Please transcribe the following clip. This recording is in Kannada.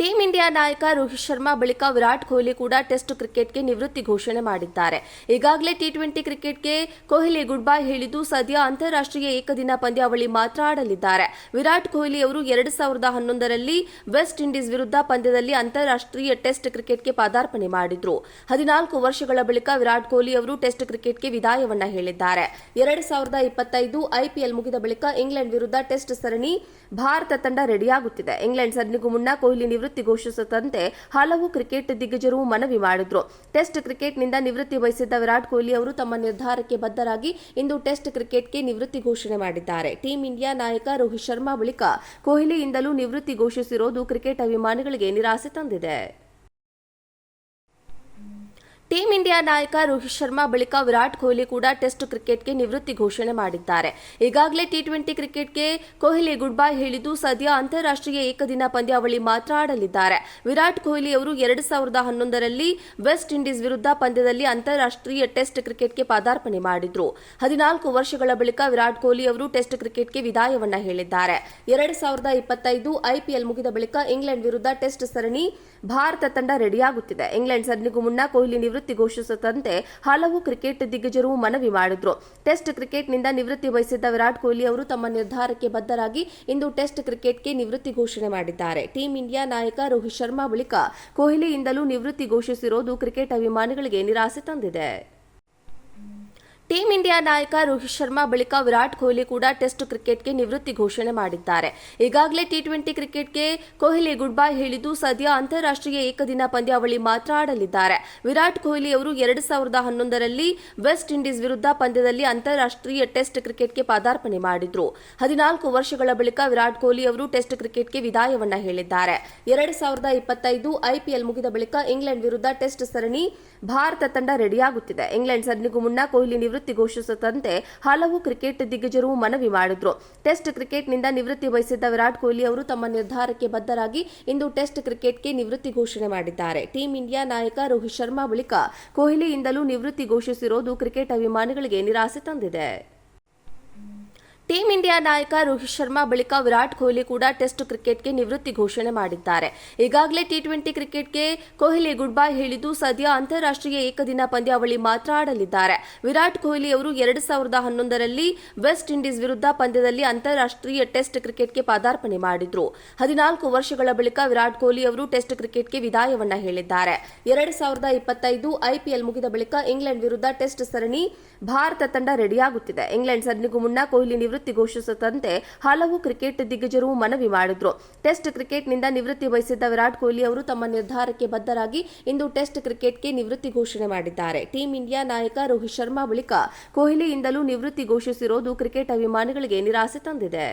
ಟೀಂ ಇಂಡಿಯಾ ನಾಯಕ ರೋಹಿತ್ ಶರ್ಮಾ ಬಳಿಕ ವಿರಾಟ್ ಕೊಹ್ಲಿ ಕೂಡ ಟೆಸ್ಟ್ ಕ್ರಿಕೆಟ್ಗೆ ನಿವೃತ್ತಿ ಘೋಷಣೆ ಮಾಡಿದ್ದಾರೆ. ಈಗಾಗಲೇ ಟಿ20 ಕ್ರಿಕೆಟ್ಗೆ ಕೊಹ್ಲಿ ಗುಡ್ ಬೈ ಹೇಳಿದ್ದು, ಸದ್ಯ ಅಂತಾರಾಷ್ಟ್ರೀಯ ಏಕದಿನ ಪಂದ್ಯಾವಳಿ ಮಾತ್ರ ಆಡಲಿದ್ದಾರೆ. ವಿರಾಟ್ ಕೊಹ್ಲಿ ಅವರು 2011ರಲ್ಲಿ ವೆಸ್ಟ್ ಇಂಡೀಸ್ ವಿರುದ್ಧ ಪಂದ್ಯದಲ್ಲಿ ಅಂತಾರಾಷ್ಟ್ರೀಯ ಟೆಸ್ಟ್ ಕ್ರಿಕೆಟ್ಗೆ ಪದಾರ್ಪಣೆ ಮಾಡಿದ್ರು. 14 ವರ್ಷಗಳ ಬಳಿಕ ವಿರಾಟ್ ಕೊಹ್ಲಿ ಅವರು ಟೆಸ್ಟ್ ಕ್ರಿಕೆಟ್ಗೆ ವಿದಾಯವನ್ನ ಹೇಳಿದ್ದಾರೆ. 2025 ಐಪಿಎಲ್ ಮುಗಿದ ಬಳಿಕ ಇಂಗ್ಲೆಂಡ್ ವಿರುದ್ಧ ಟೆಸ್ಟ್ ಸರಣಿ ಭಾರತ ತಂಡ ರೆಡಿಯಾಗುತ್ತಿದೆ. ಇಂಗ್ಲೆಂಡ್ ಸರಣಿಗೂ ಮುನ್ನ ಕೊಹ್ಲಿ ನಿವೃತ್ತಿ ಘೋಷಿಸುವಂತೆ ಹಲವು ಕ್ರಿಕೆಟ್ ದಿಗ್ಗಜರು ಮನವಿ ಮಾಡಿದ್ರು. ಟೆಸ್ಟ್ ಕ್ರಿಕೆಟ್ನಿಂದ ನಿವೃತ್ತಿ ಬಯಸಿದ್ದ ವಿರಾಟ್ ಕೊಹ್ಲಿ ಅವರು ತಮ್ಮ ನಿರ್ಧಾರಕ್ಕೆ ಬದ್ಧರಾಗಿ ಇಂದು ಟೆಸ್ಟ್ ಕ್ರಿಕೆಟ್ಗೆ ನಿವೃತ್ತಿ ಘೋಷಣೆ ಮಾಡಿದ್ದಾರೆ. ಟೀಂ ಇಂಡಿಯಾ ನಾಯಕ ರೋಹಿತ್ ಶರ್ಮಾ ಬಳಿಕ ಕೊಹ್ಲಿಯಿಂದಲೂ ನಿವೃತ್ತಿ ಘೋಷಿಸಿರುವುದು ಕ್ರಿಕೆಟ್ ಅಭಿಮಾನಿಗಳಿಗೆ ನಿರಾಸೆ ತಂದಿದೆ. ಟೀಂ ಇಂಡಿಯಾ ನಾಯಕ ರೋಹಿತ್ ಶರ್ಮಾ ಬಳಿಕ ವಿರಾಟ್ ಕೊಹ್ಲಿ ಕೂಡ ಟೆಸ್ಟ್ ಕ್ರಿಕೆಟ್ಗೆ ನಿವೃತ್ತಿ ಘೋಷಣೆ ಮಾಡಿದ್ದಾರೆ. ಈಗಾಗಲೇ ಟಿ20 ಕ್ರಿಕೆಟ್ಗೆ ಕೊಹ್ಲಿ ಗುಡ್ ಬೈ ಹೇಳಿದ್ದು, ಸದ್ಯ ಅಂತಾರಾಷ್ಟ್ರೀಯ ಏಕದಿನ ಪಂದ್ಯಾವಳಿ ಮಾತ್ರ ಆಡಲಿದ್ದಾರೆ. ವಿರಾಟ್ ಕೊಹ್ಲಿ ಅವರು 2011ರಲ್ಲಿ ವೆಸ್ಟ್ ಇಂಡೀಸ್ ವಿರುದ್ಧ ಪಂದ್ಯದಲ್ಲಿ ಅಂತಾರಾಷ್ಟ್ರೀಯ ಟೆಸ್ಟ್ ಕ್ರಿಕೆಟ್ಗೆ ಪದಾರ್ಪಣೆ ಮಾಡಿದ್ರು. 14 ವರ್ಷಗಳ ಬಳಿಕ ವಿರಾಟ್ ಕೊಹ್ಲಿ ಅವರು ಟೆಸ್ಟ್ ಕ್ರಿಕೆಟ್ಗೆ ವಿದಾಯವನ್ನ ಹೇಳಿದ್ದಾರೆ. 2025 ಐಪಿಎಲ್ ಮುಗಿದ ಬಳಿಕ ಇಂಗ್ಲೆಂಡ್ ವಿರುದ್ಧ ಟೆಸ್ಟ್ ಸರಣಿ ಭಾರತ ತಂಡ ರೆಡಿಯಾಗುತ್ತಿದೆ. ಇಂಗ್ಲೆಂಡ್ ಸರಣಿಗೂ ಮುನ್ನ ಕೊಹ್ಲಿ ನಿವೃತ್ತಿ ಘೋಷಿಸುವಂತೆ ಹಲವು ಕ್ರಿಕೆಟ್ ದಿಗ್ಗಜರು ಮನವಿ ಮಾಡಿದ್ರು. ಟೆಸ್ಟ್ ಕ್ರಿಕೆಟ್ನಿಂದ ನಿವೃತ್ತಿ ಬಯಸಿದ್ದ ವಿರಾಟ್ ಕೊಹ್ಲಿ ಅವರು ತಮ್ಮ ನಿರ್ಧಾರಕ್ಕೆ ಬದ್ಧರಾಗಿ ಇಂದು ಟೆಸ್ಟ್ ಕ್ರಿಕೆಟ್ಗೆ ನಿವೃತ್ತಿ ಘೋಷಣೆ ಮಾಡಿದ್ದಾರೆ. ಟೀಂ ಇಂಡಿಯಾ ನಾಯಕ ರೋಹಿತ್ ಶರ್ಮಾ ಬಳಿಕ ಕೊಹ್ಲಿಯಿಂದಲೂ ನಿವೃತ್ತಿ ಘೋಷಿಸಿರುವುದು ಕ್ರಿಕೆಟ್ ಅಭಿಮಾನಿಗಳಿಗೆ ನಿರಾಸೆ ತಂದಿದೆ. ಟೀಂ ಇಂಡಿಯಾ ನಾಯಕ ರೋಹಿತ್ ಶರ್ಮಾ ಬಳಿಕ ವಿರಾಟ್ ಕೊಹ್ಲಿ ಕೂಡ ಟೆಸ್ಟ್ ಕ್ರಿಕೆಟ್ಗೆ ನಿವೃತ್ತಿ ಘೋಷಣೆ ಮಾಡಿದ್ದಾರೆ. ಈಗಾಗಲೇ ಟಿ20 ಕ್ರಿಕೆಟ್ಗೆ ಕೊಹ್ಲಿ ಗುಡ್ ಬೈ ಹೇಳಿದ್ದು, ಸದ್ಯ ಅಂತಾರಾಷ್ಟ್ರೀಯ ಏಕದಿನ ಪಂದ್ಯಾವಳಿ ಮಾತ್ರ ಆಡಲಿದ್ದಾರೆ. ವಿರಾಟ್ ಕೊಹ್ಲಿ ಅವರು 2011ರಲ್ಲಿ ವೆಸ್ಟ್ ಇಂಡೀಸ್ ವಿರುದ್ಧ ಪಂದ್ಯದಲ್ಲಿ ಅಂತಾರಾಷ್ಟ್ರೀಯ ಟೆಸ್ಟ್ ಕ್ರಿಕೆಟ್ಗೆ ಪದಾರ್ಪಣೆ ಮಾಡಿದ್ರು. 14 ವರ್ಷಗಳ ಬಳಿಕ ವಿರಾಟ್ ಕೊಹ್ಲಿ ಅವರು ಟೆಸ್ಟ್ ಕ್ರಿಕೆಟ್ಗೆ ವಿದಾಯವನ್ನ ಹೇಳಿದ್ದಾರೆ. 2025 ಐಪಿಎಲ್ ಮುಗಿದ ಬಳಿಕ ಇಂಗ್ಲೆಂಡ್ ವಿರುದ್ಧ ಟೆಸ್ಟ್ ಸರಣಿ ಭಾರತ ತಂಡ ರೆಡಿಯಾಗುತ್ತಿದೆ. ಇಂಗ್ಲೆಂಡ್ ಸರಣಿಗೂ ಮುನ್ನ ಕೊಹ್ಲಿ ನಿವೃತ್ತಿ ಘೋಷಿಸುವಂತೆ ಹಲವು ಕ್ರಿಕೆಟ್ ದಿಗ್ಗಜರು ಮನವಿ ಮಾಡಿದ್ರು. ಟೆಸ್ಟ್ ಕ್ರಿಕೆಟ್ನಿಂದ ನಿವೃತ್ತಿ ಬಯಸಿದ್ದ ವಿರಾಟ್ ಕೊಹ್ಲಿ ಅವರು ತಮ್ಮ ನಿರ್ಧಾರಕ್ಕೆ ಬದ್ಧರಾಗಿ ಇಂದು ಟೆಸ್ಟ್ ಕ್ರಿಕೆಟ್ಗೆ ನಿವೃತ್ತಿ ಘೋಷಣೆ ಮಾಡಿದ್ದಾರೆ. ಟೀಂ ಇಂಡಿಯಾ ನಾಯಕ ರೋಹಿತ್ ಶರ್ಮಾ ಬಳಿಕ ಕೊಹ್ಲಿಯಿಂದಲೂ ನಿವೃತ್ತಿ ಘೋಷಿಸಿರುವುದು ಕ್ರಿಕೆಟ್ ಅಭಿಮಾನಿಗಳಿಗೆ ನಿರಾಸೆ ತಂದಿದೆ. ಟೀಂ ಇಂಡಿಯಾ ನಾಯಕ ರೋಹಿತ್ ಶರ್ಮಾ ಬಳಿಕ ವಿರಾಟ್ ಕೊಹ್ಲಿ ಕೂಡ ಟೆಸ್ಟ್ ಕ್ರಿಕೆಟ್ಗೆ ನಿವೃತ್ತಿ ಘೋಷಣೆ ಮಾಡಿದ್ದಾರೆ. ಈಗಾಗಲೇ ಟಿ20 ಕ್ರಿಕೆಟ್ಗೆ ಕೊಹ್ಲಿ ಗುಡ್ ಬೈ ಹೇಳಿದ್ದು, ಸದ್ಯ ಅಂತಾರಾಷ್ಟ್ರೀಯ ಏಕದಿನ ಪಂದ್ಯಾವಳಿ ಮಾತ್ರ ಆಡಲಿದ್ದಾರೆ. ವಿರಾಟ್ ಕೊಹ್ಲಿ ಅವರು 2011ರಲ್ಲಿ ವೆಸ್ಟ್ ಇಂಡೀಸ್ ವಿರುದ್ಧ ಪಂದ್ಯದಲ್ಲಿ ಅಂತಾರಾಷ್ಟ್ರೀಯ ಟೆಸ್ಟ್ ಕ್ರಿಕೆಟ್ಗೆ ಪದಾರ್ಪಣೆ ಮಾಡಿದ್ರು. 14 ವರ್ಷಗಳ ಬಳಿಕ ವಿರಾಟ್ ಕೊಹ್ಲಿ ಅವರು ಟೆಸ್ಟ್ ಕ್ರಿಕೆಟ್ಗೆ ವಿದಾಯವನ್ನ ಹೇಳಿದ್ದಾರೆ. 2025 ಐಪಿಎಲ್ ಮುಗಿದ ಬಳಿಕ ಇಂಗ್ಲೆಂಡ್ ವಿರುದ್ಧ ಟೆಸ್ಟ್ ಸರಣಿ ಭಾರತ ತಂಡ ರೆಡಿಯಾಗುತ್ತಿದೆ. ಇಂಗ್ಲೆಂಡ್ ಸರಣಿಗೂ ಮುನ್ನ ಕೊಹ್ಲಿ ನಿವೃತ್ತಿ ಘೋಷಿಸುವಂತೆ ಹಲವು ಕ್ರಿಕೆಟ್ ದಿಗ್ಗಜರು ಮನವಿ ಮಾಡಿದ್ರು. ಟೆಸ್ಟ್ ಕ್ರಿಕೆಟ್ನಿಂದ ನಿವೃತ್ತಿ ಬಯಸಿದ್ದ ವಿರಾಟ್ ಕೊಹ್ಲಿ ಅವರು ತಮ್ಮ ನಿರ್ಧಾರಕ್ಕೆ ಬದ್ಧರಾಗಿ ಇಂದು ಟೆಸ್ಟ್ ಕ್ರಿಕೆಟ್ಗೆ ನಿವೃತ್ತಿ ಘೋಷಣೆ ಮಾಡಿದ್ದಾರೆ. ಟೀಂ ಇಂಡಿಯಾ ನಾಯಕ ರೋಹಿತ್ ಶರ್ಮಾ ಬಳಿಕ ಕೊಹ್ಲಿಯಿಂದಲೂ ನಿವೃತ್ತಿ ಘೋಷಿಸಿರುವುದು ಕ್ರಿಕೆಟ್ ಅಭಿಮಾನಿಗಳಿಗೆ ನಿರಾಸೆ ತಂದಿದೆ.